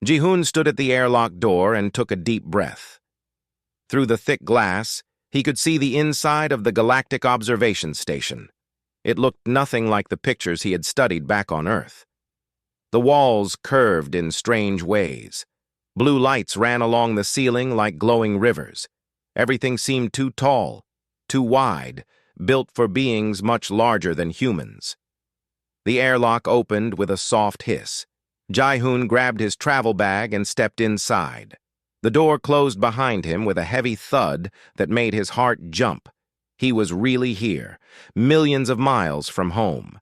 Ji-hoon stood at the airlock door and took a deep breath. Through the thick glass, he could see the inside of the Galactic Observation Station. It looked nothing like the pictures he had studied back on Earth. The walls curved in strange ways. Blue lights ran along the ceiling like glowing rivers. Everything seemed too tall, too wide, built for beings much larger than humans. The airlock opened with a soft hiss. Ji-hoon grabbed his travel bag and stepped inside. The door closed behind him with a heavy thud that made his heart jump. He was really here, millions of miles from home.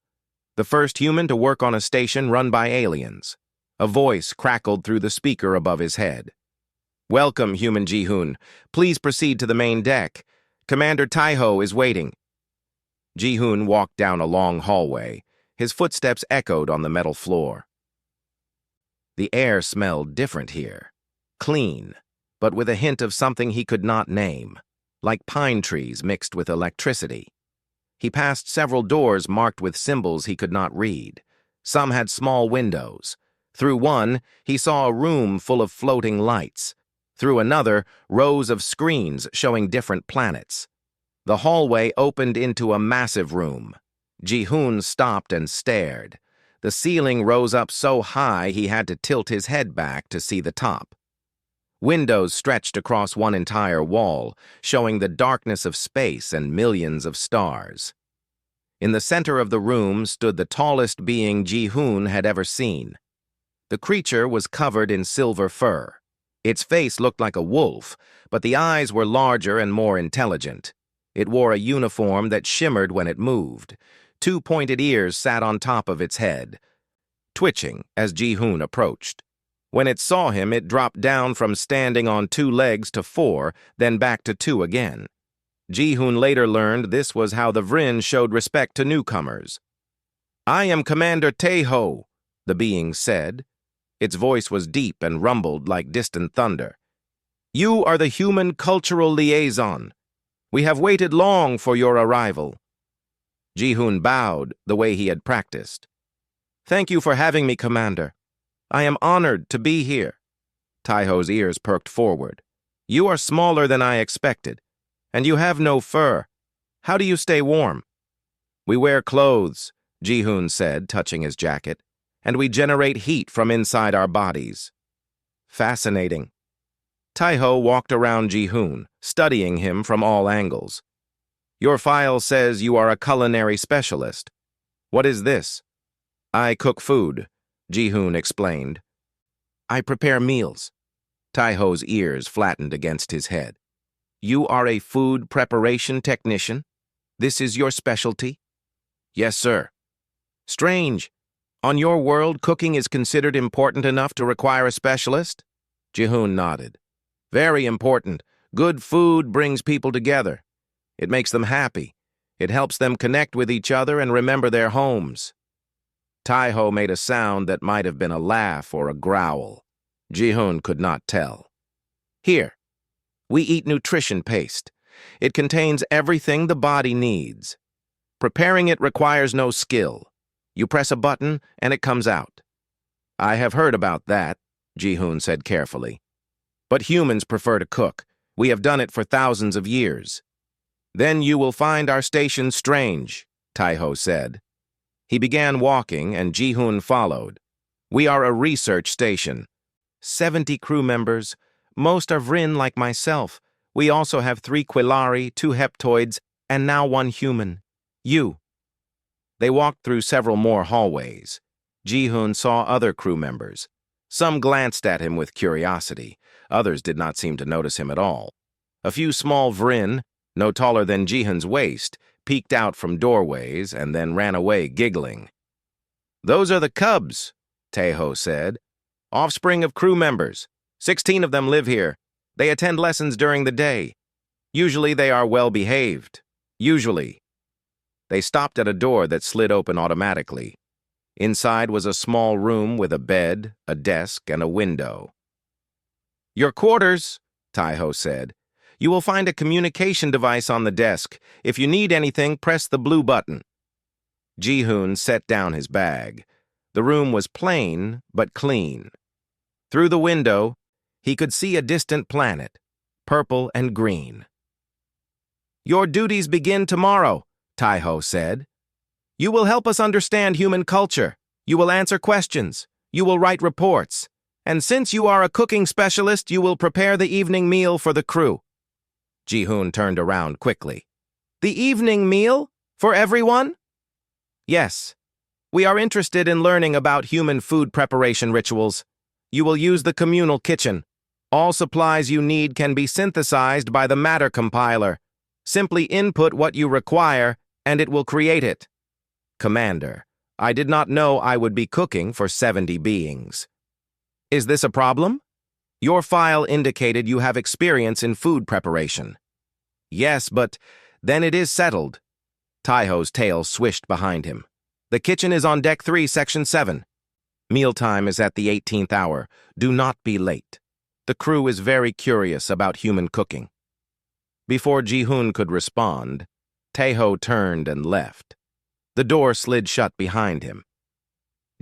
The first human to work on a station run by aliens. A voice crackled through the speaker above his head. "Welcome, human Ji-hoon. Please proceed to the main deck. Commander Taiho is waiting." Ji-hoon walked down a long hallway. His footsteps echoed on the metal floor. The air smelled different here. Clean, but with a hint of something he could not name, like pine trees mixed with electricity. He passed several doors marked with symbols he could not read. Some had small windows. Through one, he saw a room full of floating lights. Through another, rows of screens showing different planets. The hallway opened into a massive room. Ji-hoon stopped and stared. The ceiling rose up so high he had to tilt his head back to see the top. Windows stretched across one entire wall, showing the darkness of space and millions of stars. In the center of the room stood the tallest being Ji-hoon had ever seen. The creature was covered in silver fur. Its face looked like a wolf, but the eyes were larger and more intelligent. It wore a uniform that shimmered when it moved. Two pointed ears sat on top of its head, twitching as Ji-hoon approached. When it saw him, it dropped down from standing on 2 legs to 4, then back to 2 again. Ji-hoon later learned this was how the Vrin showed respect to newcomers. "I am Commander Taiho," the being said. Its voice was deep and rumbled like distant thunder. "You are the human cultural liaison. We have waited long for your arrival." Ji-hoon bowed the way he had practiced. "Thank you for having me, Commander. I am honored to be here." Taiho's ears perked forward. "You are smaller than I expected, and you have no fur. How do you stay warm?" "We wear clothes," Ji-hoon said, touching his jacket, "and we generate heat from inside our bodies." "Fascinating." Taiho walked around Ji-hoon, studying him from all angles. "Your file says you are a culinary specialist. What is this?" "I cook food," Ji-hoon explained. "I prepare meals." Taiho's ears flattened against his head. "You are a food preparation technician? This is your specialty?" "Yes, sir." "Strange. On your world, cooking is considered important enough to require a specialist?" Ji-hoon nodded. "Very important. Good food brings people together. It makes them happy. It helps them connect with each other and remember their homes." Taiho made a sound that might have been a laugh or a growl. Ji-hoon could not tell. "Here, we eat nutrition paste. It contains everything the body needs. Preparing it requires no skill. You press a button and it comes out." "I have heard about that," Ji-hoon said carefully. "But humans prefer to cook. We have done it for thousands of years." "Then you will find our station strange," Taiho said. He began walking, and Ji-hoon followed. "We are a research station. 70 crew members. Most are Vrin like myself. We also have 3 Quillari, 2 Heptoids, and now 1 human. You." They walked through several more hallways. Ji-hoon saw other crew members. Some glanced at him with curiosity. Others did not seem to notice him at all. A few small Vrin, no taller than Ji-hoon's waist, peeked out from doorways and then ran away giggling. "Those are the cubs," Taiho said. "Offspring of crew members. 16 of them live here. They attend lessons during the day. Usually they are well behaved. Usually." They stopped at a door that slid open automatically. Inside was a small room with a bed, a desk, and a window. "Your quarters," Taiho said. "You will find a communication device on the desk. If you need anything, press the blue button." Ji-hoon set down his bag. The room was plain, but clean. Through the window, he could see a distant planet, purple and green. "Your duties begin tomorrow," Taiho said. "You will help us understand human culture. You will answer questions. You will write reports. And since you are a cooking specialist, you will prepare the evening meal for the crew." Ji-hoon turned around quickly. "The evening meal? For everyone?" "Yes. We are interested in learning about human food preparation rituals. You will use the communal kitchen. All supplies you need can be synthesized by the matter compiler. Simply input what you require, and it will create it." "Commander, I did not know I would be cooking for 70 beings. Is this a problem? Your file indicated you have experience in food preparation." "Yes, but then it is settled." Taiho's tail swished behind him. "The kitchen is on Deck 3, Section 7. Mealtime is at the 18th hour. Do not be late. The crew is very curious about human cooking." Before Ji-hoon could respond, Taiho turned and left. The door slid shut behind him.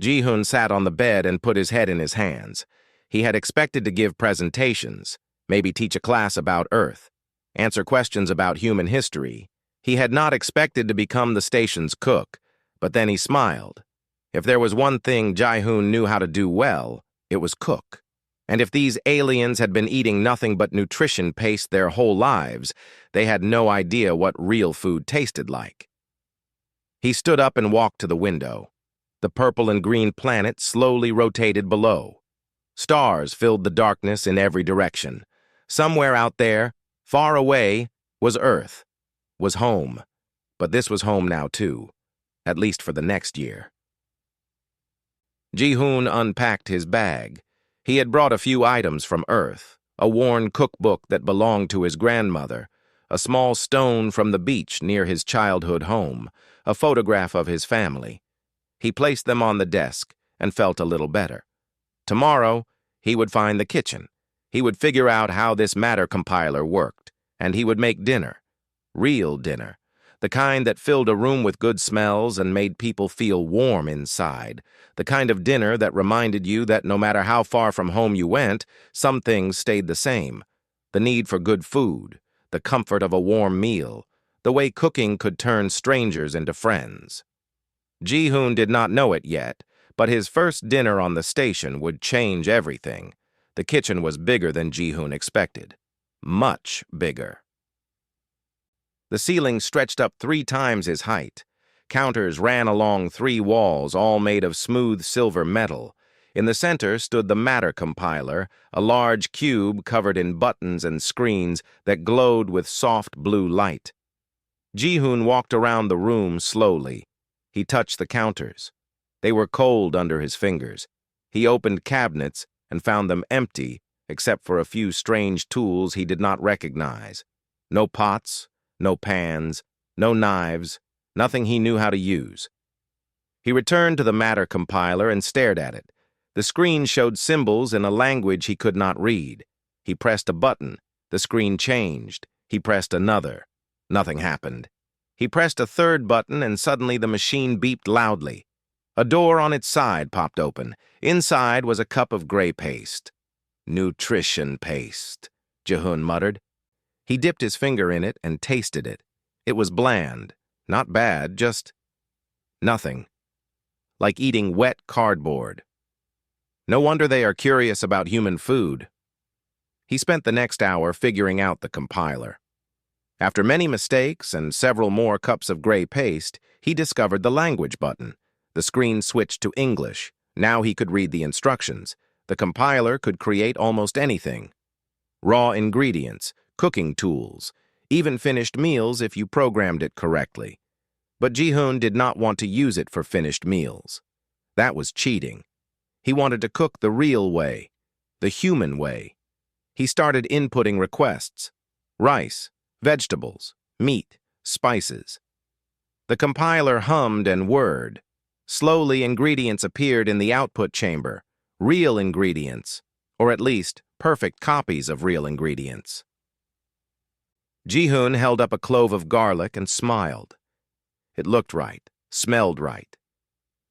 Ji-hoon sat on the bed and put his head in his hands. He had expected to give presentations, maybe teach a class about Earth, answer questions about human history. He had not expected to become the station's cook, but then he smiled. If there was one thing Ji-hoon knew how to do well, it was cook. And if these aliens had been eating nothing but nutrition paste their whole lives, they had no idea what real food tasted like. He stood up and walked to the window. The purple and green planet slowly rotated below. Stars filled the darkness in every direction. Somewhere out there, far away, was Earth, was home. But this was home now too, at least for the next year. Ji-hoon unpacked his bag. He had brought a few items from Earth, a worn cookbook that belonged to his grandmother, a small stone from the beach near his childhood home, a photograph of his family. He placed them on the desk and felt a little better. Tomorrow, he would find the kitchen. He would figure out how this matter compiler worked, and he would make dinner. Real dinner. The kind that filled a room with good smells and made people feel warm inside. The kind of dinner that reminded you that no matter how far from home you went, some things stayed the same. The need for good food, the comfort of a warm meal, the way cooking could turn strangers into friends. Ji-hoon did not know it yet, but his first dinner on the station would change everything. The kitchen was bigger than Ji-hoon expected. Much bigger. The ceiling stretched up 3 times his height. Counters ran along 3 walls, all made of smooth silver metal. In the center stood the matter compiler, a large cube covered in buttons and screens that glowed with soft blue light. Ji-hoon walked around the room slowly. He touched the counters. They were cold under his fingers. He opened cabinets and found them empty, except for a few strange tools he did not recognize. No pots, no pans, no knives, nothing he knew how to use. He returned to the matter compiler and stared at it. The screen showed symbols in a language he could not read. He pressed a button. The screen changed. He pressed another. Nothing happened. He pressed a 3rd button and suddenly the machine beeped loudly. A door on its side popped open. Inside was a cup of gray paste. "Nutrition paste," Ji-hoon muttered. He dipped his finger in it and tasted it. It was bland. Not bad, just nothing. Like eating wet cardboard. No wonder they are curious about human food. He spent the next hour figuring out the compiler. After many mistakes and several more cups of gray paste, he discovered the language button. The screen switched to English. Now he could read the instructions. The compiler could create almost anything. Raw ingredients, cooking tools, even finished meals if you programmed it correctly. But Ji-hoon did not want to use it for finished meals. That was cheating. He wanted to cook the real way, the human way. He started inputting requests: rice, vegetables, meat, spices. The compiler hummed and whirred. Slowly, ingredients appeared in the output chamber, real ingredients, or at least perfect copies of real ingredients. Ji-hoon held up a clove of garlic and smiled. It looked right, smelled right.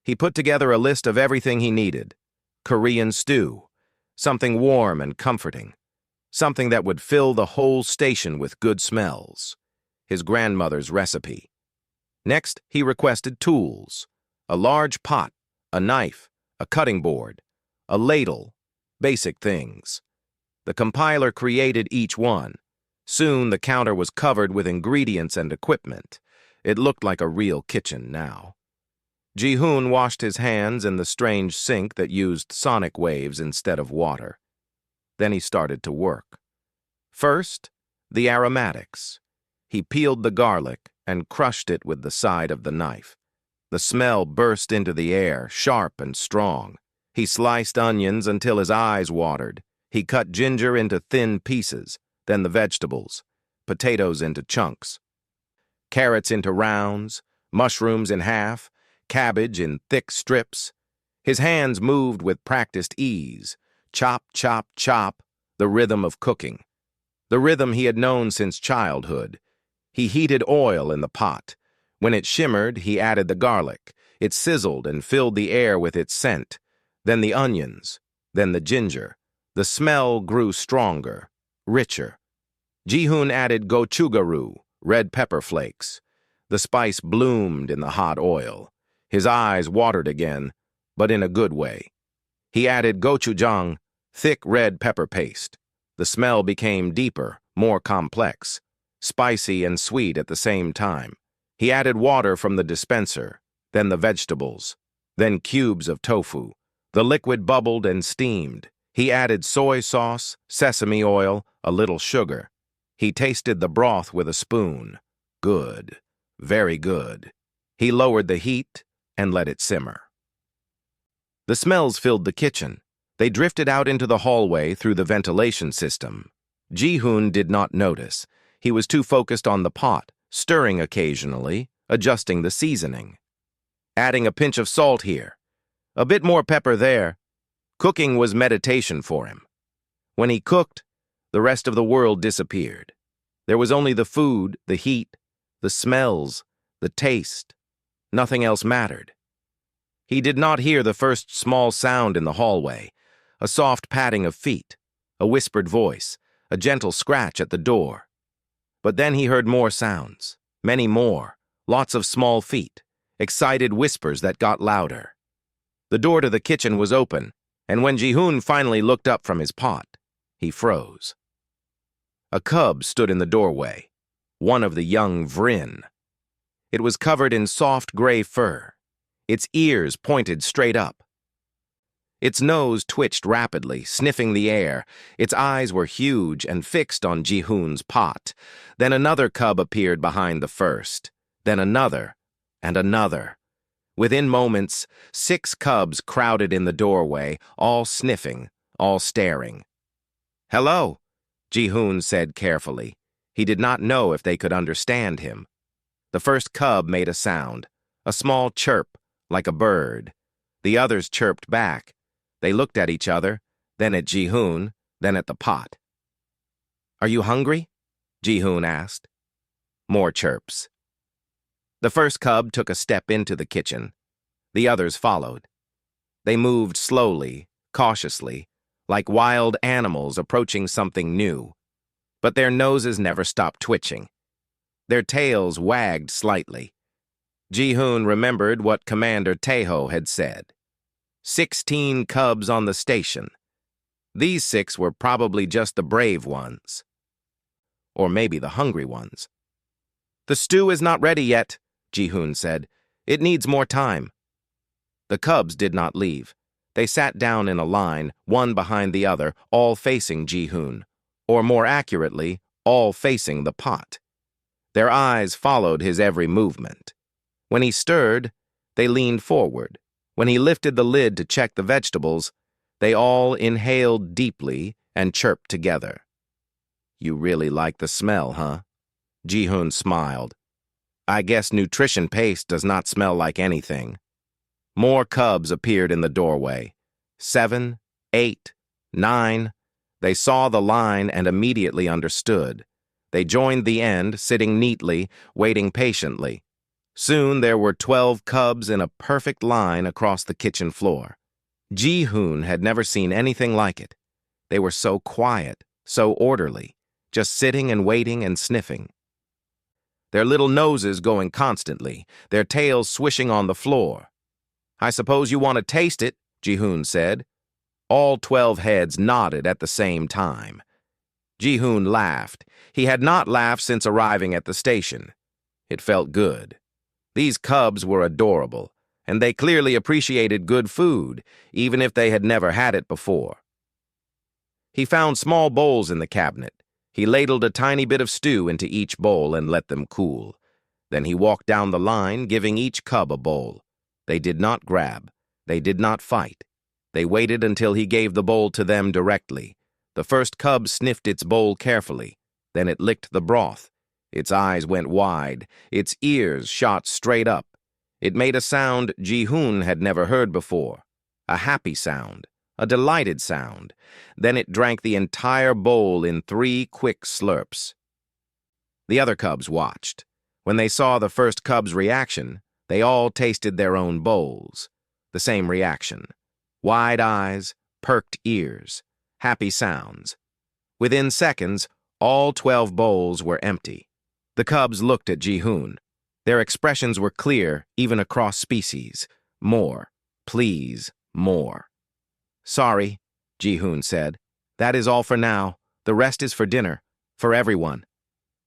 He put together a list of everything he needed: Korean stew, Something warm and comforting. Something that would fill the whole station with good smells. His grandmother's recipe. Next, he requested tools. A large pot, a knife, a cutting board, a ladle, basic things. The compiler created each one. Soon the counter was covered with ingredients and equipment. It looked like a real kitchen now. Ji-hoon washed his hands in the strange sink that used sonic waves instead of water. Then he started to work. First, the aromatics. He peeled the garlic and crushed it with the side of the knife. The smell burst into the air, sharp and strong. He sliced onions until his eyes watered. He cut ginger into thin pieces, then the vegetables, potatoes into chunks, carrots into rounds, mushrooms in half, cabbage in thick strips. His hands moved with practiced ease. Chop, chop, chop, the rhythm of cooking. The rhythm he had known since childhood. He heated oil in the pot. When it shimmered, he added the garlic. It sizzled and filled the air with its scent. Then the onions, then the ginger. The smell grew stronger, richer. Ji-hoon added gochugaru, red pepper flakes. The spice bloomed in the hot oil. His eyes watered again, but in a good way. He added gochujang, thick red pepper paste. The smell became deeper, more complex, spicy and sweet at the same time. He added water from the dispenser, then the vegetables, then cubes of tofu. The liquid bubbled and steamed. He added soy sauce, sesame oil, a little sugar. He tasted the broth with a spoon. Good, very good. He lowered the heat and let it simmer. The smells filled the kitchen. They drifted out into the hallway through the ventilation system. Ji-hoon did not notice. He was too focused on the pot, stirring occasionally, adjusting the seasoning. Adding a pinch of salt here. A bit more pepper there. Cooking was meditation for him. When he cooked, the rest of the world disappeared. There was only the food, the heat, the smells, the taste. Nothing else mattered. He did not hear the first small sound in the hallway, a soft patting of feet, a whispered voice, a gentle scratch at the door. But then he heard more sounds, many more, lots of small feet, excited whispers that got louder. The door to the kitchen was open, and when Ji-hoon finally looked up from his pot, he froze. A cub stood in the doorway, one of the young Vrin. It was covered in soft gray fur. Its ears pointed straight up. Its nose twitched rapidly, sniffing the air. Its eyes were huge and fixed on Ji-hoon's pot. Then another cub appeared behind the first. Then another, and another. Within moments, 6 cubs crowded in the doorway, all sniffing, all staring. "Hello," Ji-hoon said carefully. He did not know if they could understand him. The first cub made a sound, a small chirp, like a bird. The others chirped back. They looked at each other, then at Ji-hoon, then at the pot. "Are you hungry?" Ji-hoon asked. More chirps. The first cub took a step into the kitchen. The others followed. They moved slowly, cautiously, like wild animals approaching something new. But their noses never stopped twitching. Their tails wagged slightly. Ji-hoon remembered what Commander Taeho had said. 16 cubs on the station. These 6 were probably just the brave ones. Or maybe the hungry ones. "The stew is not ready yet," Ji-hoon said. "It needs more time." The cubs did not leave. They sat down in a line, one behind the other, all facing Ji-hoon, or more accurately, all facing the pot. Their eyes followed his every movement. When he stirred, they leaned forward. When he lifted the lid to check the vegetables, they all inhaled deeply and chirped together. "You really like the smell, huh?" Ji-hoon smiled. "I guess nutrition paste does not smell like anything." More cubs appeared in the doorway. 7, 8, 9. They saw the line and immediately understood. They joined the end, sitting neatly, waiting patiently. Soon there were 12 cubs in a perfect line across the kitchen floor. Ji-hoon had never seen anything like it. They were so quiet, so orderly, just sitting and waiting and sniffing. Their little noses going constantly, their tails swishing on the floor. "I suppose you want to taste it," Ji-hoon said. All 12 heads nodded at the same time. Ji-hoon laughed. He had not laughed since arriving at the station. It felt good. These cubs were adorable, and they clearly appreciated good food, even if they had never had it before. He found small bowls in the cabinet. He ladled a tiny bit of stew into each bowl and let them cool. Then he walked down the line, giving each cub a bowl. They did not grab. They did not fight. They waited until he gave the bowl to them directly. The first cub sniffed its bowl carefully. Then it licked the broth. Its eyes went wide. Its ears shot straight up. It made a sound Ji-hoon had never heard before. A happy sound. A delighted sound. Then it drank the entire bowl in 3 quick slurps. The other cubs watched. When they saw the first cub's reaction, they all tasted their own bowls. The same reaction. Wide eyes, perked ears, happy sounds. Within seconds, all 12 bowls were empty. The cubs looked at Ji-hoon. Their expressions were clear, even across species. More. Please, more. "Sorry," Ji-hoon said. "That is all for now. The rest is for dinner. For everyone."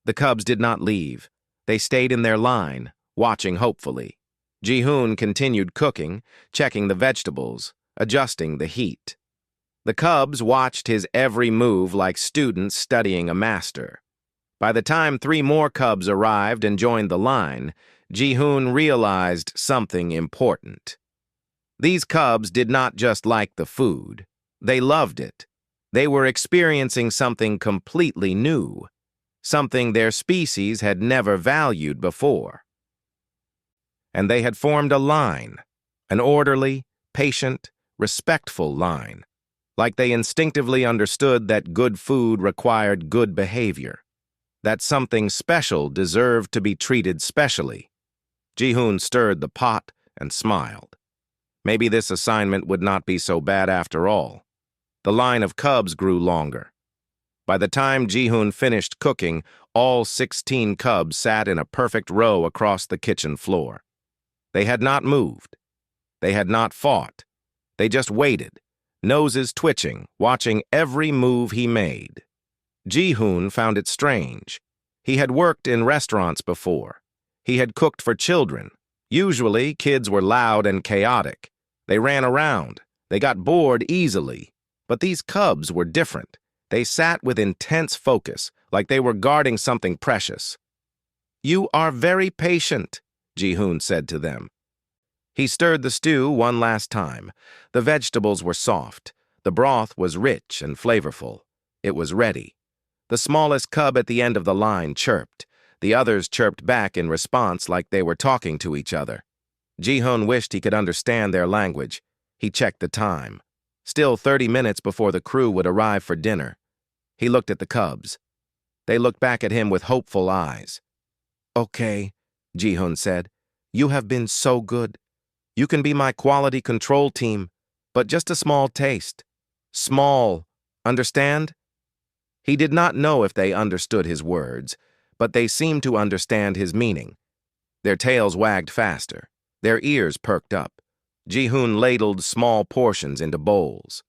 The cubs did not leave. They stayed in their line, watching hopefully. Ji-hoon continued cooking, checking the vegetables, adjusting the heat. The cubs watched his every move like students studying a master. By the time 3 more cubs arrived and joined the line, Ji-hoon realized something important. These cubs did not just like the food. They loved it. They were experiencing something completely new, something their species had never valued before. And they had formed a line, an orderly, patient, respectful line, like they instinctively understood that good food required good behavior, that something special deserved to be treated specially. Ji-hoon stirred the pot and smiled. Maybe this assignment would not be so bad after all. The line of cubs grew longer. By the time Ji-hoon finished cooking, all 16 cubs sat in a perfect row across the kitchen floor. They had not moved. They had not fought. They just waited, noses twitching, watching every move he made. Ji-hoon found it strange. He had worked in restaurants before. He had cooked for children. Usually, kids were loud and chaotic. They ran around. They got bored easily. But these cubs were different. They sat with intense focus, like they were guarding something precious. "You are very patient," Ji-hoon said to them. He stirred the stew one last time. The vegetables were soft. The broth was rich and flavorful. It was ready. The smallest cub at the end of the line chirped. The others chirped back in response like they were talking to each other. Ji-hoon wished he could understand their language. He checked the time. Still 30 minutes before the crew would arrive for dinner. He looked at the cubs. They looked back at him with hopeful eyes. "Okay," Ji-hoon said. "You have been so good. You can be my quality control team, but just a small taste. Small, understand?" He did not know if they understood his words, but they seemed to understand his meaning. Their tails wagged faster. Their ears perked up. Ji-hoon ladled small portions into bowls.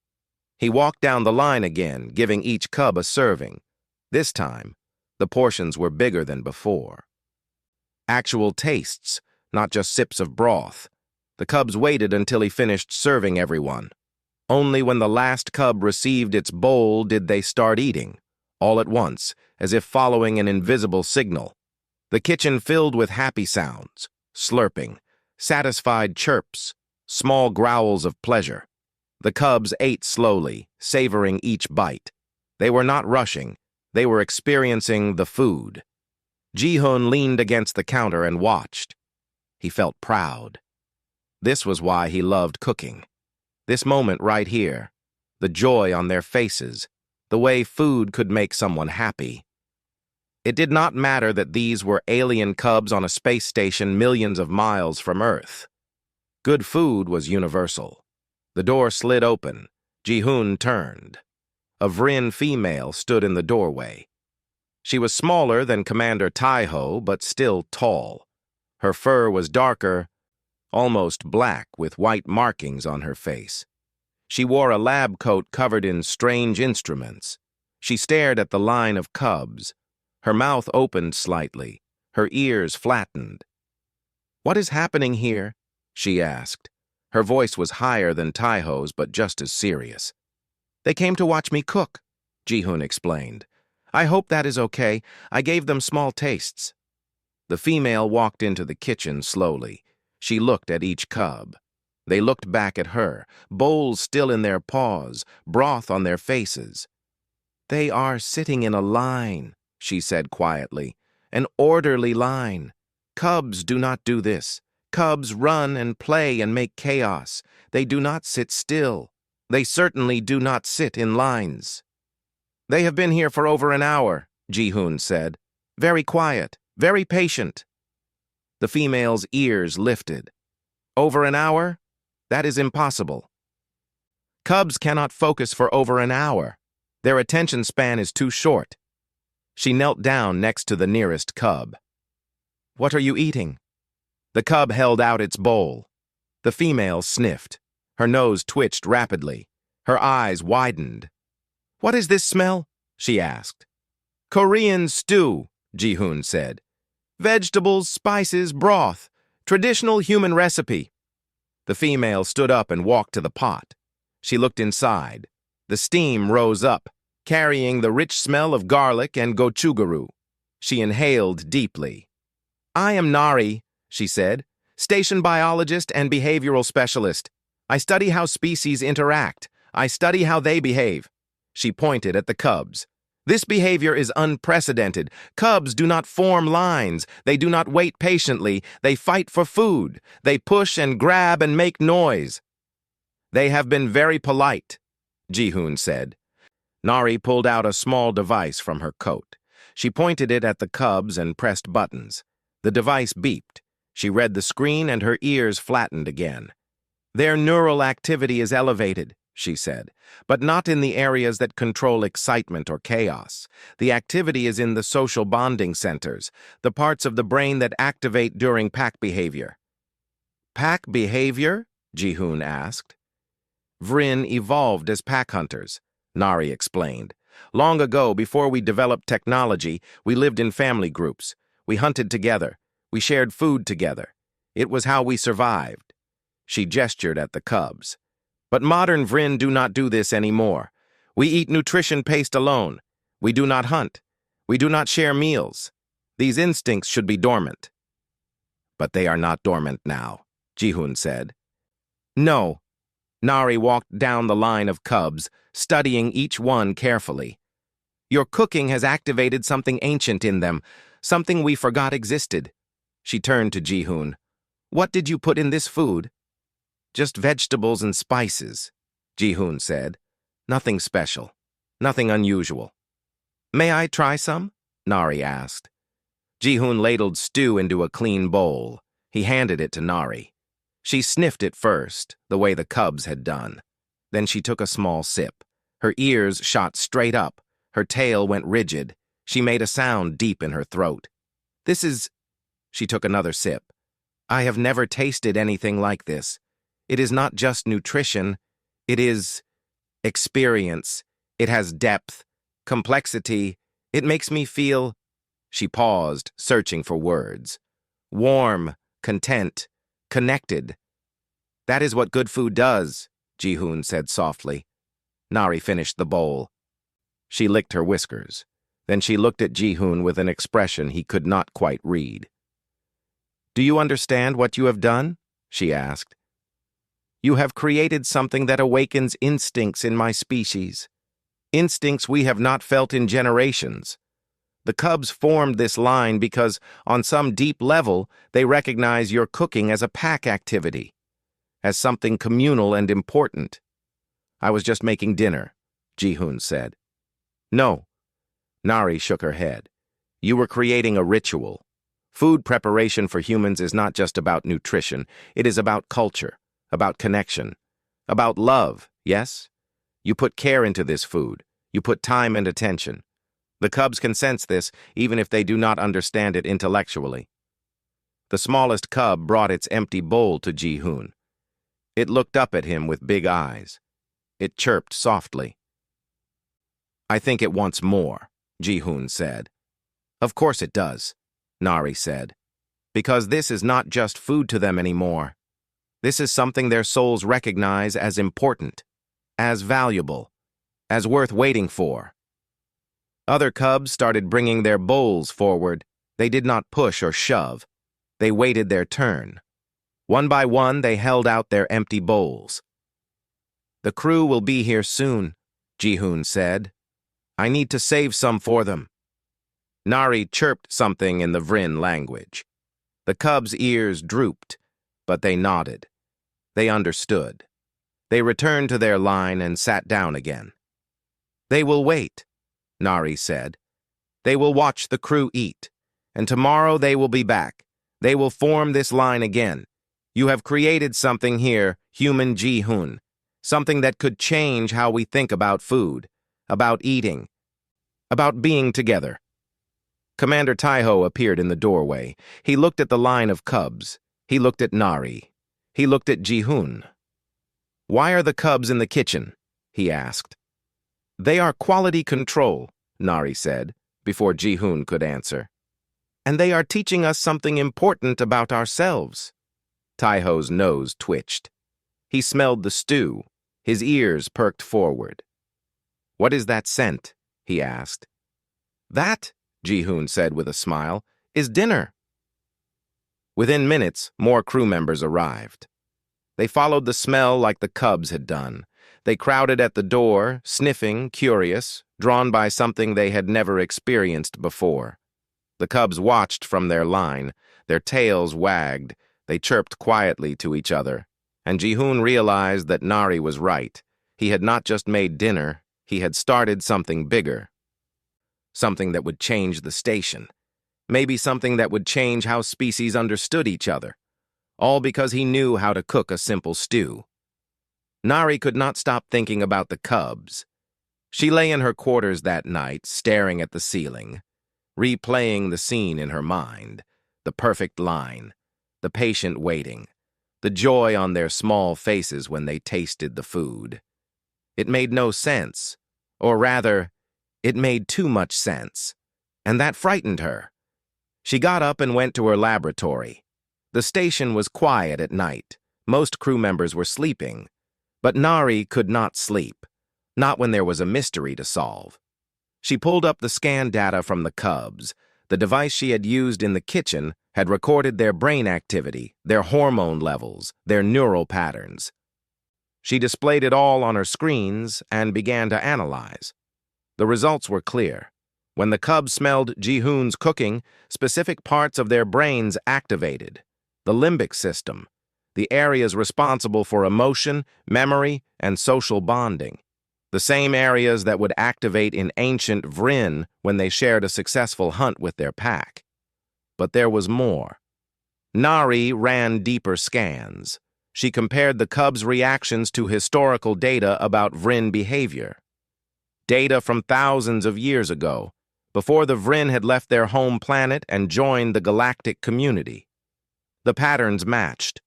He walked down the line again, giving each cub a serving. This time, the portions were bigger than before. Actual tastes, not just sips of broth. The cubs waited until he finished serving everyone. Only when the last cub received its bowl did they start eating, all at once, as if following an invisible signal. The kitchen filled with happy sounds, slurping, satisfied chirps, small growls of pleasure. The cubs ate slowly, savoring each bite. They were not rushing. They were experiencing the food. Ji-hoon leaned against the counter and watched. He felt proud. This was why he loved cooking. This moment right here, the joy on their faces, the way food could make someone happy. It did not matter that these were alien cubs on a space station millions of miles from Earth. Good food was universal. The door slid open. Ji-hoon turned. A Vryn female stood in the doorway. She was smaller than Commander Taiho, but still tall. Her fur was darker, almost black, with white markings on her face. She wore a lab coat covered in strange instruments. She stared at the line of cubs. Her mouth opened slightly, her ears flattened. "What is happening here?" she asked. Her voice was higher than Taiho's, but just as serious. "They came to watch me cook," Ji-hoon explained. "I hope that is okay. I gave them small tastes." The female walked into the kitchen slowly. She looked at each cub. They looked back at her, bowls still in their paws, broth on their faces. "They are sitting in a line," she said quietly. "An orderly line. Cubs do not do this. Cubs run and play and make chaos. They do not sit still. They certainly do not sit in lines." "They have been here for over an hour," Ji-hoon said. "Very quiet, very patient." The female's ears lifted. "Over an hour? That is impossible. Cubs cannot focus for over an hour. Their attention span is too short." She knelt down next to the nearest cub. "What are you eating?" The cub held out its bowl. The female sniffed. Her nose twitched rapidly. Her eyes widened. "What is this smell?" she asked. "Korean stew," Ji-hoon said. "Vegetables, spices, broth. Traditional human recipe." The female stood up and walked to the pot. She looked inside. The steam rose up, carrying the rich smell of garlic and gochugaru. She inhaled deeply. "I am Nari," she said, "station biologist and behavioral specialist. I study how species interact. I study how they behave." She pointed at the cubs. "This behavior is unprecedented. Cubs do not form lines. They do not wait patiently. They fight for food. They push and grab and make noise." "They have been very polite," Ji-hoon said. Nari pulled out a small device from her coat. She pointed it at the cubs and pressed buttons. The device beeped. She read the screen and her ears flattened again. "Their neural activity is elevated," she said, "but not in the areas that control excitement or chaos. The activity is in the social bonding centers, the parts of the brain that activate during pack behavior." "Pack behavior?" Ji-hoon asked. "Vryn evolved as pack hunters," Nari explained. "Long ago, before we developed technology, we lived in family groups. We hunted together. We shared food together. It was how we survived." She gestured at the cubs. "But modern Vryn do not do this anymore. We eat nutrition paste alone. We do not hunt. We do not share meals. These instincts should be dormant." "But they are not dormant now," Ji-hoon said. "No." Nari walked down the line of cubs, studying each one carefully. "Your cooking has activated something ancient in them, something we forgot existed." She turned to Ji-hoon. "What did you put in this food?" "Just vegetables and spices," Ji-hoon said. "Nothing special. Nothing unusual." "May I try some?" Nari asked. Ji-hoon ladled stew into a clean bowl. He handed it to Nari. She sniffed it first, the way the cubs had done. Then she took a small sip. Her ears shot straight up. Her tail went rigid. She made a sound deep in her throat. "This is..." She took another sip. "I have never tasted anything like this. It is not just nutrition. It is experience. It has depth, complexity. It makes me feel..." She paused, searching for words. "Warm, content, connected." "That is what good food does," Ji-hoon said softly. Nari finished the bowl. She licked her whiskers. Then she looked at Ji-hoon with an expression he could not quite read. "Do you understand what you have done?" she asked. "You have created something that awakens instincts in my species. Instincts we have not felt in generations. The cubs formed this line because, on some deep level, they recognize your cooking as a pack activity, as something communal and important." "I was just making dinner," Ji-hoon said. "No." Nari shook her head. "You were creating a ritual. Food preparation for humans is not just about nutrition. It is about culture, about connection, about love, yes? You put care into this food. You put time and attention. The cubs can sense this, even if they do not understand it intellectually. The smallest cub brought its empty bowl to Ji-hoon. It looked up at him with big eyes. It chirped softly. "I think it wants more," Ji-hoon said. "Of course it does," Nari said. "Because this is not just food to them anymore. This is something their souls recognize as important, as valuable, as worth waiting for." Other cubs started bringing their bowls forward. They did not push or shove. They waited their turn. One by one, they held out their empty bowls. "The crew will be here soon," Ji-hoon said. "I need to save some for them." Nari chirped something in the Vrin language. The cubs' ears drooped, but they nodded. They understood. They returned to their line and sat down again. "They will wait," Nari said. "They will watch the crew eat, and tomorrow they will be back. They will form this line again. You have created something here, human Ji-hoon, something that could change how we think about food, about eating, about being together." Commander Taiho appeared in the doorway. He looked at the line of cubs. He looked at Nari. He looked at Ji-hoon. "Why are the cubs in the kitchen?" he asked. "They are quality control," Nari said, before Ji-hoon could answer. "And they are teaching us something important about ourselves." Taiho's nose twitched. He smelled the stew. His ears perked forward. "What is that scent?" he asked. "That," Ji-hoon said with a smile, "is dinner." Within minutes, more crew members arrived. They followed the smell like the cubs had done. They crowded at the door, sniffing, curious, drawn by something they had never experienced before. The cubs watched from their line. Their tails wagged. They chirped quietly to each other. And Ji-hoon realized that Nari was right. He had not just made dinner. He had started something bigger. Something that would change the station. Maybe something that would change how species understood each other. All because he knew how to cook a simple stew. Nari could not stop thinking about the cubs. She lay in her quarters that night, staring at the ceiling, replaying the scene in her mind, the perfect line, the patient waiting, the joy on their small faces when they tasted the food. It made no sense, or rather, it made too much sense, and that frightened her. She got up and went to her laboratory. The station was quiet at night. Most crew members were sleeping. But Nari could not sleep, not when there was a mystery to solve. She pulled up the scan data from the cubs. The device she had used in the kitchen had recorded their brain activity, their hormone levels, their neural patterns. She displayed it all on her screens and began to analyze. The results were clear. When the cubs smelled Ji-hoon's cooking, specific parts of their brains activated. The limbic system, the areas responsible for emotion, memory, and social bonding. The same areas that would activate in ancient Vrin when they shared a successful hunt with their pack. But there was more. Nari ran deeper scans. She compared the cubs' reactions to historical data about Vrin behavior. Data from thousands of years ago, before the Vrin had left their home planet and joined the galactic community. The patterns matched.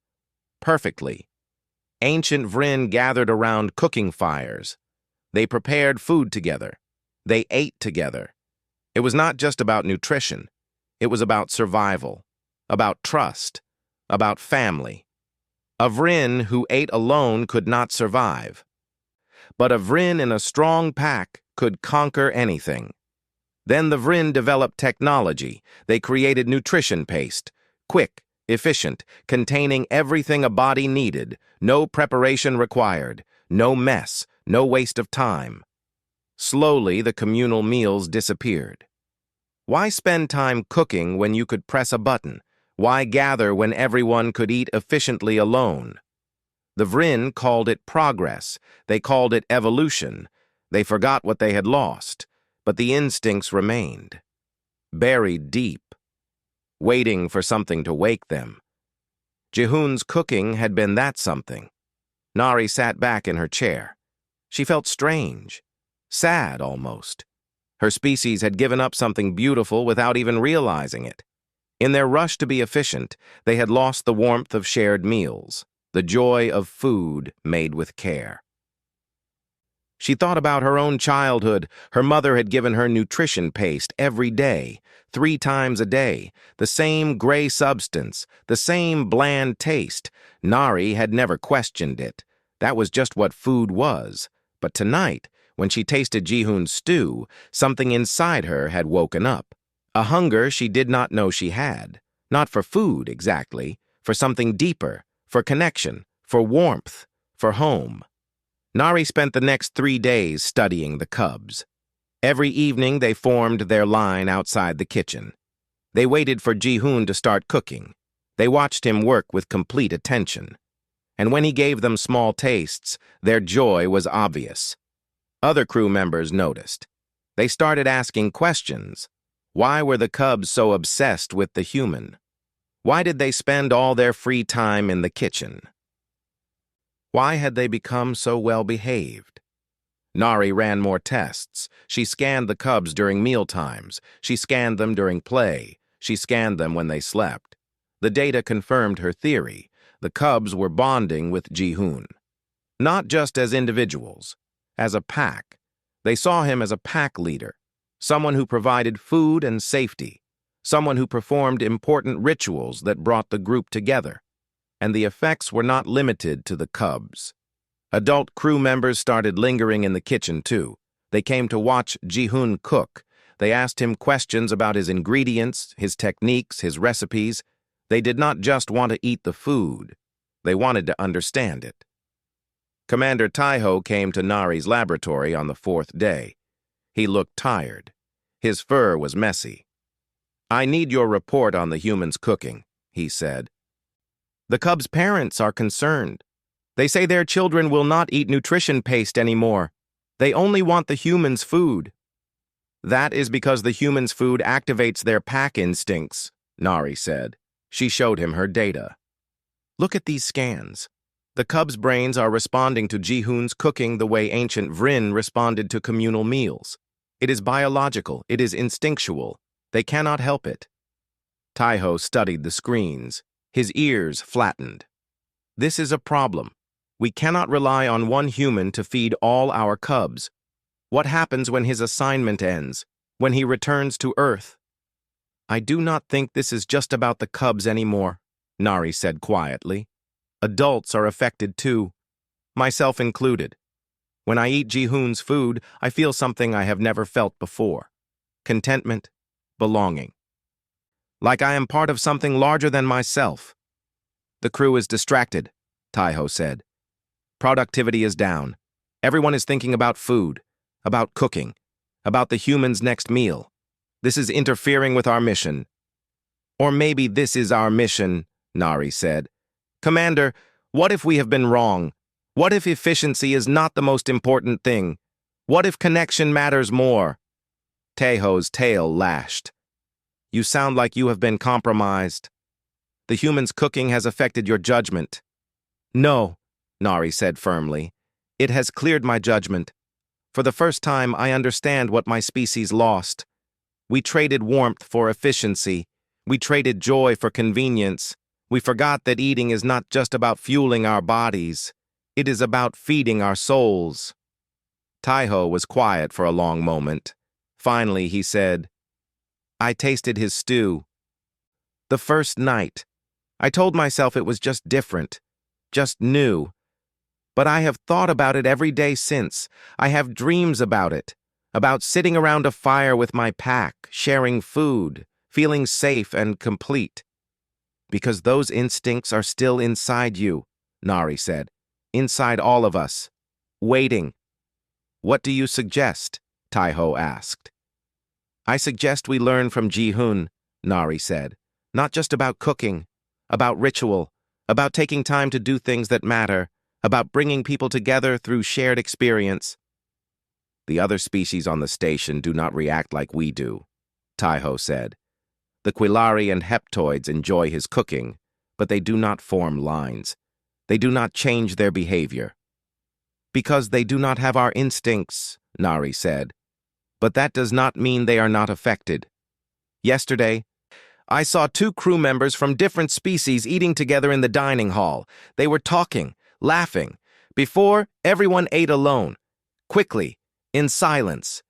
Perfectly. Ancient Vrin gathered around cooking fires. They prepared food together. They ate together. It was not just about nutrition. It was about survival, about trust, about family. A Vrin who ate alone could not survive. But a Vrin in a strong pack could conquer anything. Then the Vrin developed technology. They created nutrition paste, quick, efficient, containing everything a body needed, no preparation required, no mess, no waste of time. Slowly, the communal meals disappeared. Why spend time cooking when you could press a button? Why gather when everyone could eat efficiently alone? The Vrin called it progress. They called it evolution. They forgot what they had lost, but the instincts remained, buried deep, waiting for something to wake them. Ji-hoon's cooking had been that something. Nari sat back in her chair. She felt strange. Sad, almost. Her species had given up something beautiful without even realizing it. In their rush to be efficient, they had lost the warmth of shared meals, the joy of food made with care. She thought about her own childhood. Her mother had given her nutrition paste every day, 3 times a day, the same gray substance, the same bland taste. Nari had never questioned it. That was just what food was. But tonight, when she tasted Ji-hoon's stew, something inside her had woken up. A hunger she did not know she had. Not for food, exactly, for something deeper, for connection, for warmth, for home. Nari spent the next 3 days studying the cubs. Every evening they formed their line outside the kitchen. They waited for Ji-hoon to start cooking. They watched him work with complete attention. And when he gave them small tastes, their joy was obvious. Other crew members noticed. They started asking questions. Why were the cubs so obsessed with the human? Why did they spend all their free time in the kitchen? Why had they become so well-behaved? Nari ran more tests. She scanned the cubs during mealtimes. She scanned them during play. She scanned them when they slept. The data confirmed her theory. The cubs were bonding with Ji-hoon. Not just as individuals, as a pack. They saw him as a pack leader, someone who provided food and safety, someone who performed important rituals that brought the group together. And the effects were not limited to the cubs. Adult crew members started lingering in the kitchen, too. They came to watch Ji-hoon cook. They asked him questions about his ingredients, his techniques, his recipes. They did not just want to eat the food. They wanted to understand it. Commander Taiho came to Nari's laboratory on the 4th day. He looked tired. His fur was messy. "I need your report on the humans' cooking," he said. "The cubs' parents are concerned. They say their children will not eat nutrition paste anymore. They only want the humans' food." "That is because the humans' food activates their pack instincts," Nari said. She showed him her data. "Look at these scans. The cubs' brains are responding to Ji-hoon's cooking the way ancient Vryn responded to communal meals. It is biological. It is instinctual. They cannot help it." Taiho studied the screens. His ears flattened. "This is a problem. We cannot rely on one human to feed all our cubs. What happens when his assignment ends, when he returns to Earth?" "I do not think this is just about the cubs anymore," Nari said quietly. "Adults are affected too, myself included. When I eat Ji-hoon's food, I feel something I have never felt before. Contentment, belonging. Like I am part of something larger than myself." "The crew is distracted," Taiho said. "Productivity is down. Everyone is thinking about food, about cooking, about the human's next meal. This is interfering with our mission." "Or maybe this is our mission," Nari said. "Commander, what if we have been wrong? What if efficiency is not the most important thing? What if connection matters more?" Taiho's tail lashed. "You sound like you have been compromised. The human's cooking has affected your judgment." "No," Nari said firmly. "It has cleared my judgment. For the first time, I understand what my species lost. We traded warmth for efficiency. We traded joy for convenience. We forgot that eating is not just about fueling our bodies. It is about feeding our souls." Taiho was quiet for a long moment. Finally, he said, "I tasted his stew. The first night. I told myself it was just different, just new. But I have thought about it every day since. I have dreams about it, about sitting around a fire with my pack, sharing food, feeling safe and complete. Because those instincts are still inside you," Nari said. "Inside all of us. Waiting." "What do you suggest?" Taiho asked. "I suggest we learn from Ji-hoon," Nari said. "Not just about cooking, about ritual, about taking time to do things that matter, about bringing people together through shared experience." "The other species on the station do not react like we do," Taiho said. "The Quillari and Heptoids enjoy his cooking, but they do not form lines. They do not change their behavior. Because they do not have our instincts," Nari said. But that does not mean they are not affected. Yesterday, I saw two crew members from different species eating together in the dining hall. They were talking, laughing. Before, everyone ate alone, quickly, in silence.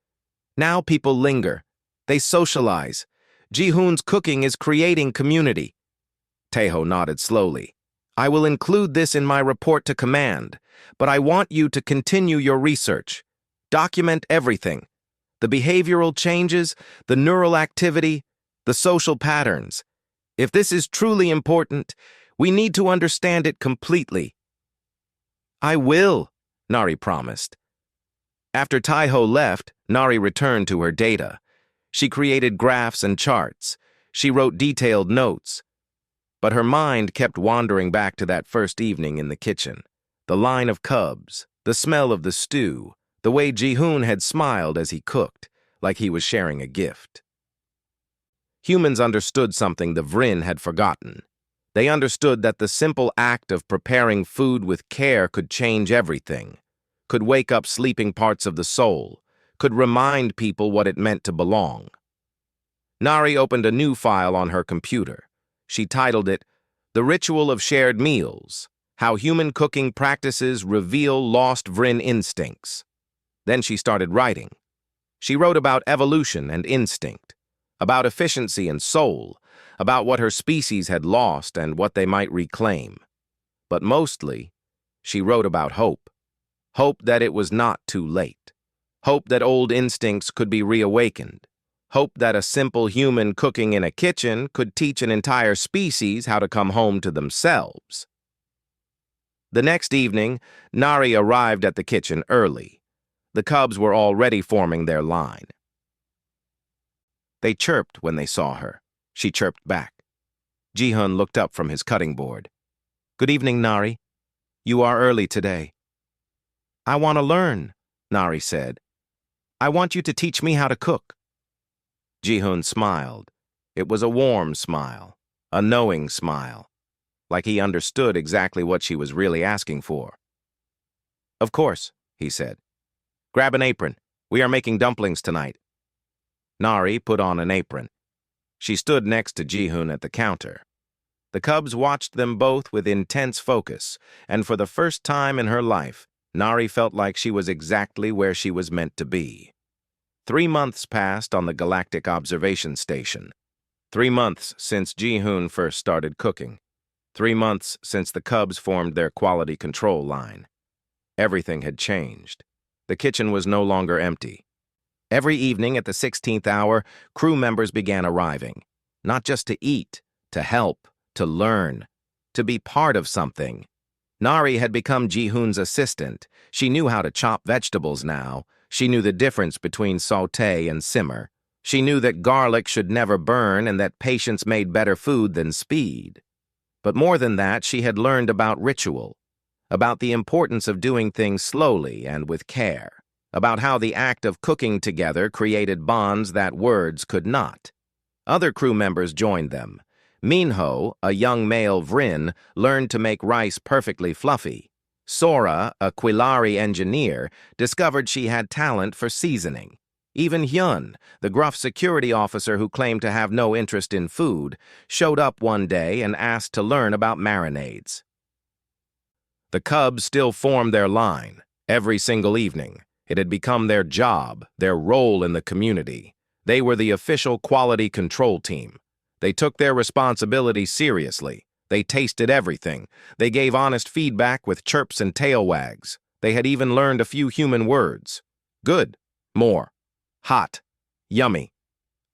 Now people linger. They socialize. Ji-hoon's cooking is creating community. Taeho nodded slowly. I will include this in my report to command, but I want you to continue your research. Document everything. The behavioral changes, the neural activity, the social patterns. If this is truly important, we need to understand it completely. I will, Nari promised. After Taeho left, Nari returned to her data. She created graphs and charts. She wrote detailed notes. But her mind kept wandering back to that first evening in the kitchen. The line of cubs, the smell of the stew, the way Ji-hoon had smiled as he cooked, like he was sharing a gift. Humans understood something the Vryn had forgotten. They understood that the simple act of preparing food with care could change everything, could wake up sleeping parts of the soul, could remind people what it meant to belong. Nari opened a new file on her computer. She titled it, The Ritual of Shared Meals, How Human Cooking Practices Reveal Lost Vryn Instincts. Then she started writing. She wrote about evolution and instinct, about efficiency and soul, about what her species had lost and what they might reclaim. But mostly, she wrote about hope. Hope that it was not too late. Hope that old instincts could be reawakened. Hope that a simple human cooking in a kitchen could teach an entire species how to come home to themselves. The next evening, Nari arrived at the kitchen early. The cubs were already forming their line. They chirped when they saw her. She chirped back. Ji-hoon looked up from his cutting board. Good evening, Nari. You are early today. I want to learn, Nari said. I want you to teach me how to cook. Ji-hoon smiled. It was a warm smile, a knowing smile, like he understood exactly what she was really asking for. Of course, he said. Grab an apron. We are making dumplings tonight. Nari put on an apron. She stood next to Ji-hoon at the counter. The cubs watched them both with intense focus, and for the first time in her life, Nari felt like she was exactly where she was meant to be. 3 months passed on the Galactic Observation Station. 3 months since Ji-hoon first started cooking. 3 months since the cubs formed their quality control line. Everything had changed. The kitchen was no longer empty. Every evening at the 16th hour, crew members began arriving. Not just to eat, to help, to learn, to be part of something. Nari had become Ji-hoon's assistant. She knew how to chop vegetables now. She knew the difference between sauté and simmer. She knew that garlic should never burn and that patience made better food than speed. But more than that, she had learned about ritual, about the importance of doing things slowly and with care, about how the act of cooking together created bonds that words could not. Other crew members joined them. Minho, a young male Vryn, learned to make rice perfectly fluffy. Sora, a Quilari engineer, discovered she had talent for seasoning. Even Hyun, the gruff security officer who claimed to have no interest in food, showed up one day and asked to learn about marinades. The cubs still formed their line, every single evening. It had become their job, their role in the community. They were the official quality control team. They took their responsibility seriously. They tasted everything. They gave honest feedback with chirps and tail wags. They had even learned a few human words. Good, more, hot, yummy.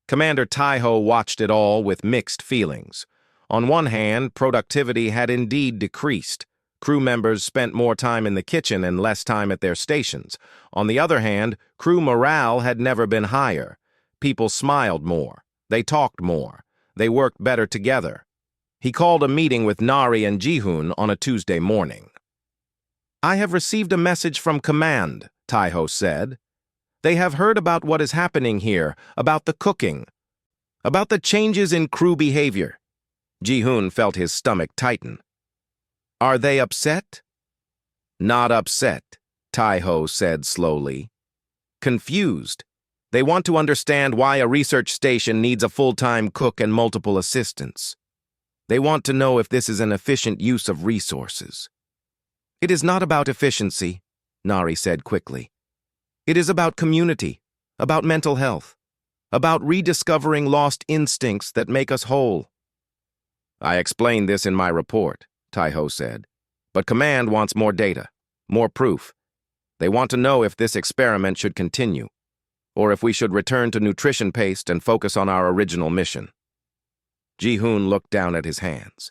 Commander Taeho watched it all with mixed feelings. On one hand, productivity had indeed decreased. Crew members spent more time in the kitchen and less time at their stations. On the other hand, crew morale had never been higher. People smiled more. They talked more. They worked better together. He called a meeting with Nari and Ji-hoon on a Tuesday morning. I have received a message from command, Taeho said. They have heard about what is happening here, about the cooking, about the changes in crew behavior. Ji-hoon felt his stomach tighten. Are they upset? Not upset, Taeho said slowly. confused. They want to understand why a research station needs a full-time cook and multiple assistants. They want to know if this is an efficient use of resources. It is not about efficiency, Nari said quickly. It is about community, about mental health, about rediscovering lost instincts that make us whole. I explained this in my report, Taiho said, but Command wants more data, more proof. They want to know if this experiment should continue, or if we should return to nutrition paste and focus on our original mission. Ji-hoon looked down at his hands.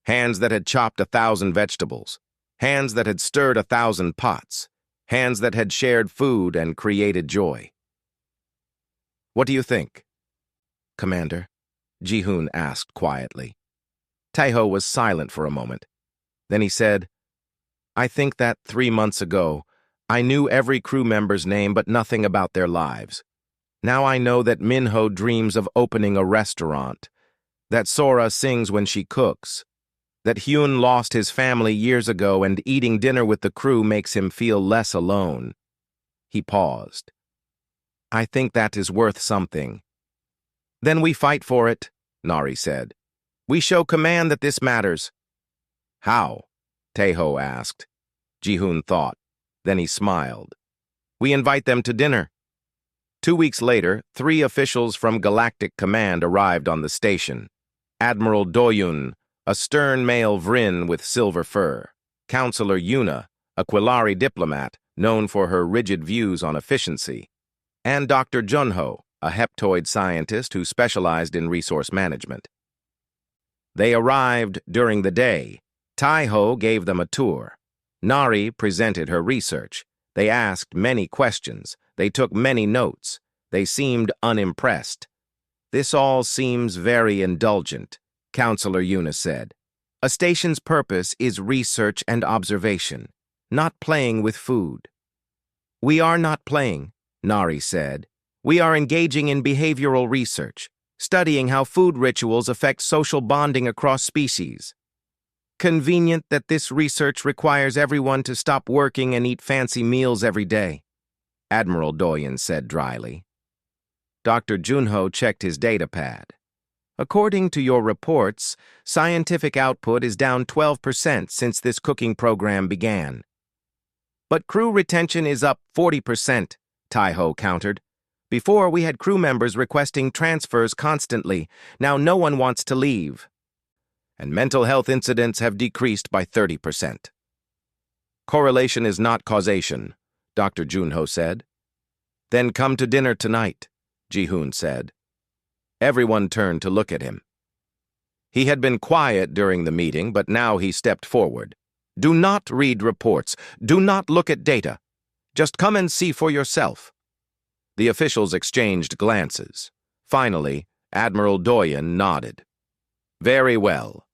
Hands that had chopped 1,000 vegetables, hands that had stirred 1,000 pots, hands that had shared food and created joy. What do you think, Commander? Ji-hoon asked quietly. Taiho was silent for a moment. Then he said, I think that 3 months ago, I knew every crew member's name but nothing about their lives. Now I know that Minho dreams of opening a restaurant, that Sora sings when she cooks, that Hyun lost his family years ago and eating dinner with the crew makes him feel less alone. He paused. I think that is worth something. Then we fight for it, Nari said. We show Command that this matters. How? Taiho asked. Ji-hoon thought. Then he smiled. We invite them to dinner. 2 weeks later, 3 officials from Galactic Command arrived on the station. Admiral Do-yoon, a stern male Vrin with silver fur. Counselor Yuna, a Quillari diplomat known for her rigid views on efficiency. And Dr. Junho, a heptoid scientist who specialized in resource management. They arrived during the day. Taiho gave them a tour. Nari presented her research. They asked many questions. They took many notes. They seemed unimpressed. This all seems very indulgent, Counselor Yuna said. A station's purpose is research and observation, not playing with food. We are not playing, Nari said. We are engaging in behavioral research, studying how food rituals affect social bonding across species. Convenient that this research requires everyone to stop working and eat fancy meals every day, Admiral Do-yoon said dryly. Dr. Junho checked his data pad. According to your reports, scientific output is down 12% since this cooking program began. But crew retention is up 40%, Taiho countered. Before, we had crew members requesting transfers constantly. Now no one wants to leave. And mental health incidents have decreased by 30%. Correlation is not causation, Dr. Junho said. Then come to dinner tonight, Ji-hoon said. Everyone turned to look at him. He had been quiet during the meeting, but now he stepped forward. Do not read reports. Do not look at data. Just come and see for yourself. The officials exchanged glances. Finally, Admiral Do-yoon nodded. Very well.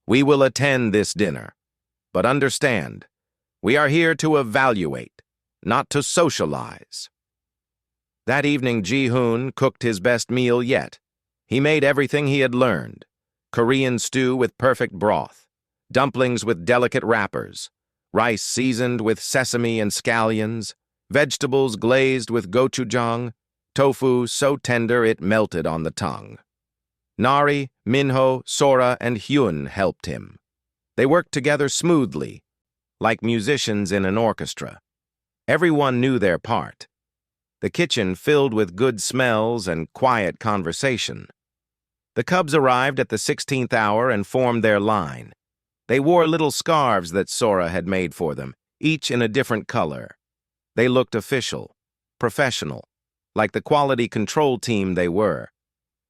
We will attend this dinner. But understand, we are here to evaluate, not to socialize. That evening, Ji-hoon cooked his best meal yet. He made everything he had learned. Korean stew with perfect broth, dumplings with delicate wrappers, rice seasoned with sesame and scallions, vegetables glazed with gochujang, tofu so tender it melted on the tongue. Nari, Minho, Sora, and Hyun helped him. They worked together smoothly, like musicians in an orchestra. Everyone knew their part. The kitchen filled with good smells and quiet conversation. The cubs arrived at the 16th hour and formed their line. They wore little scarves that Sora had made for them, each in a different color. They looked official, professional, like the quality control team they were.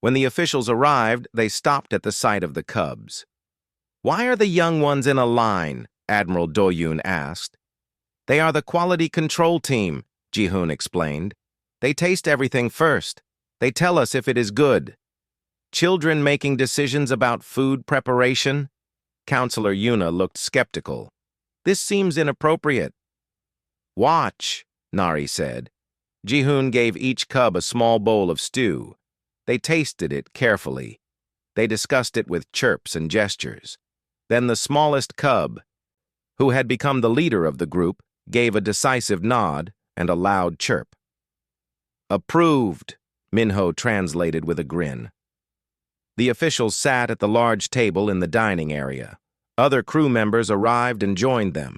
When the officials arrived, they stopped at the sight of the cubs. Why are the young ones in a line? Admiral Do-yoon asked. They are the quality control team, Ji-hoon explained. They taste everything first. They tell us if it is good. Children making decisions about food preparation? Counselor Yuna looked skeptical. This seems inappropriate. Watch, Nari said. Ji-hoon gave each cub a small bowl of stew. They tasted it carefully. They discussed it with chirps and gestures. Then the smallest cub, who had become the leader of the group, gave a decisive nod and a loud chirp. Approved, Minho translated with a grin. The officials sat at the large table in the dining area. Other crew members arrived and joined them.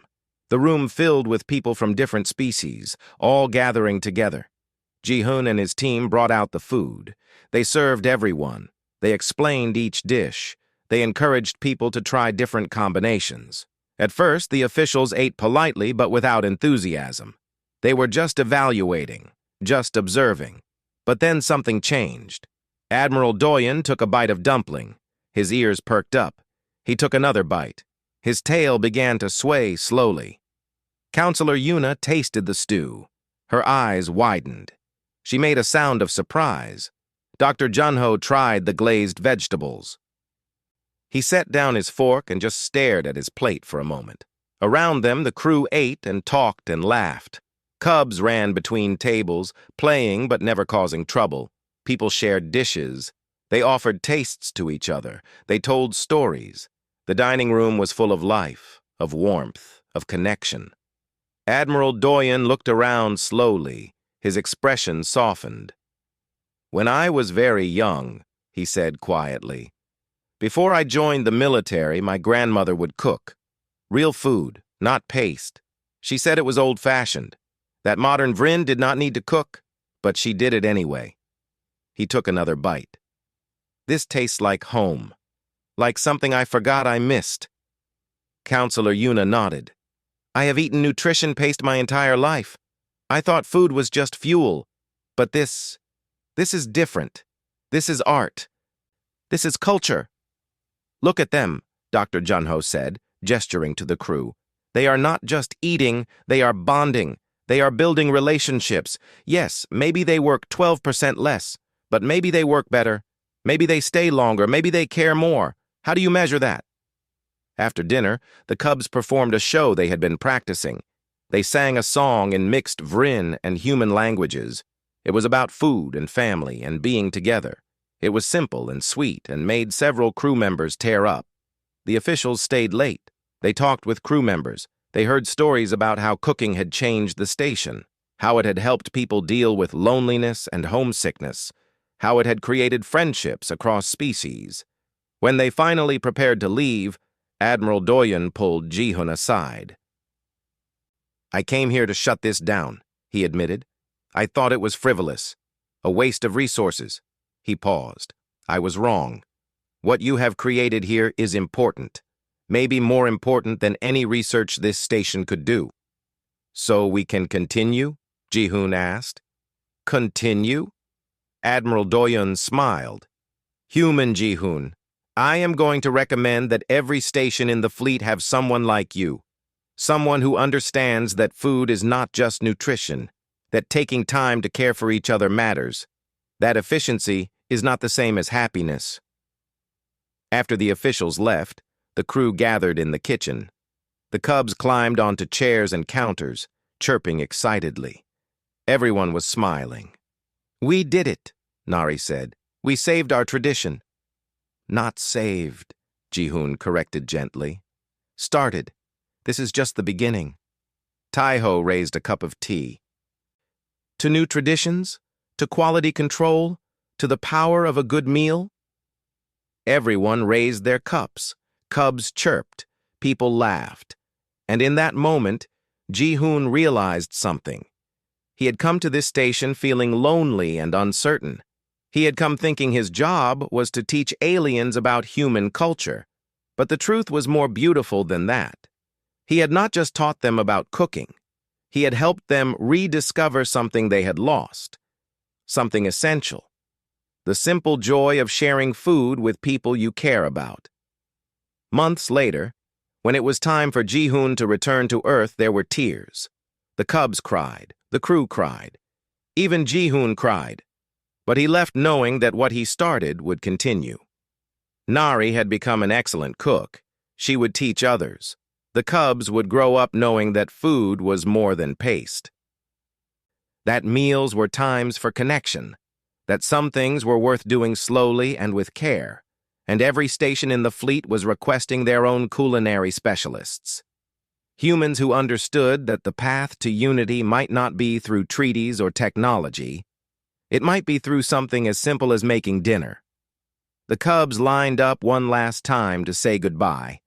The room filled with people from different species, all gathering together. Ji-hoon and his team brought out the food. They served everyone. They explained each dish. They encouraged people to try different combinations. At first, the officials ate politely but without enthusiasm. They were just evaluating, just observing. But then something changed. Admiral Doyen took a bite of dumpling. His ears perked up. He took another bite. His tail began to sway slowly. Counselor Yuna tasted the stew. Her eyes widened. She made a sound of surprise. Dr. Junho tried the glazed vegetables. He set down his fork and just stared at his plate for a moment. Around them, the crew ate and talked and laughed. Cubs ran between tables, playing but never causing trouble. People shared dishes. They offered tastes to each other. They told stories. The dining room was full of life, of warmth, of connection. Admiral Doyen looked around slowly. His expression softened. "When I was very young," he said quietly, "before I joined the military, my grandmother would cook. Real food, not paste. She said it was old-fashioned. That modern Vrin did not need to cook, but she did it anyway." He took another bite. "This tastes like home, like something I forgot I missed." Counselor Yuna nodded. "I have eaten nutrition paste my entire life. I thought food was just fuel, but this is different. This is art. This is culture." "Look at them," Dr. Junho said, gesturing to the crew. "They are not just eating, they are bonding. They are building relationships. Yes, maybe they work 12% less, but maybe they work better. Maybe they stay longer. Maybe they care more. How do you measure that?" After dinner, the Cubs performed a show they had been practicing. They sang a song in mixed Vrin and human languages. It was about food and family and being together. It was simple and sweet and made several crew members tear up. The officials stayed late. They talked with crew members. They heard stories about how cooking had changed the station, how it had helped people deal with loneliness and homesickness, how it had created friendships across species. When they finally prepared to leave, Admiral Doyen pulled Ji-hoon aside. "I came here to shut this down," he admitted. "I thought it was frivolous, a waste of resources." He paused. "I was wrong. What you have created here is important, maybe more important than any research this station could do." "So we can continue?" Ji-hoon asked. "Continue?" Admiral Doyen smiled. "Human Ji-hoon, I am going to recommend that every station in the fleet have someone like you. Someone who understands that food is not just nutrition, that taking time to care for each other matters, that efficiency is not the same as happiness." After the officials left, the crew gathered in the kitchen. The Cubs climbed onto chairs and counters, chirping excitedly. Everyone was smiling. "We did it," Nari said. "We saved our tradition." "Not saved," Ji-hoon corrected gently. "Started. This is just the beginning." Taiho raised a cup of tea. "To new traditions? To quality control? To the power of a good meal?" Everyone raised their cups. Cubs chirped. People laughed. And in that moment, Ji-hoon realized something. He had come to this station feeling lonely and uncertain. He had come thinking his job was to teach aliens about human culture. But the truth was more beautiful than that. He had not just taught them about cooking. He had helped them rediscover something they had lost. Something essential. The simple joy of sharing food with people you care about. Months later, when it was time for Ji-hoon to return to Earth, there were tears. The Cubs cried. The crew cried. Even Ji-hoon cried. But he left knowing that what he started would continue. Nari had become an excellent cook. She would teach others. The Cubs would grow up knowing that food was more than paste. That meals were times for connection. That some things were worth doing slowly and with care. And every station in the fleet was requesting their own culinary specialists. Humans who understood that the path to unity might not be through treaties or technology, It might be through something as simple as making dinner. The cubs lined up one last time to say goodbye.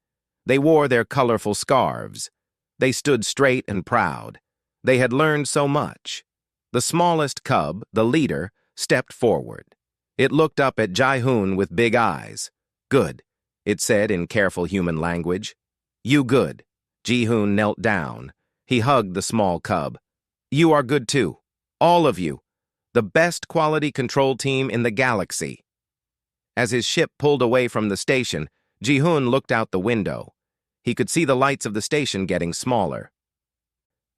They wore their colorful scarves. They stood straight and proud. They had learned so much. The smallest cub, the leader, stepped forward. It looked up at Ji-hoon with big eyes. "Good," it said in careful human language. "You good." Ji-hoon knelt down. He hugged the small cub. "You are good too. All of you. The best quality control team in the galaxy." As his ship pulled away from the station, Ji-hoon looked out the window. He could see the lights of the station getting smaller.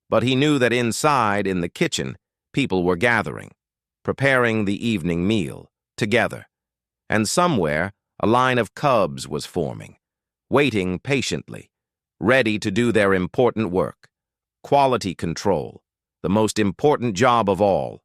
But he knew that inside, in the kitchen, people were gathering, preparing the evening meal, together. And somewhere, a line of cubs was forming, waiting patiently, ready to do their important work. Quality control, the most important job of all.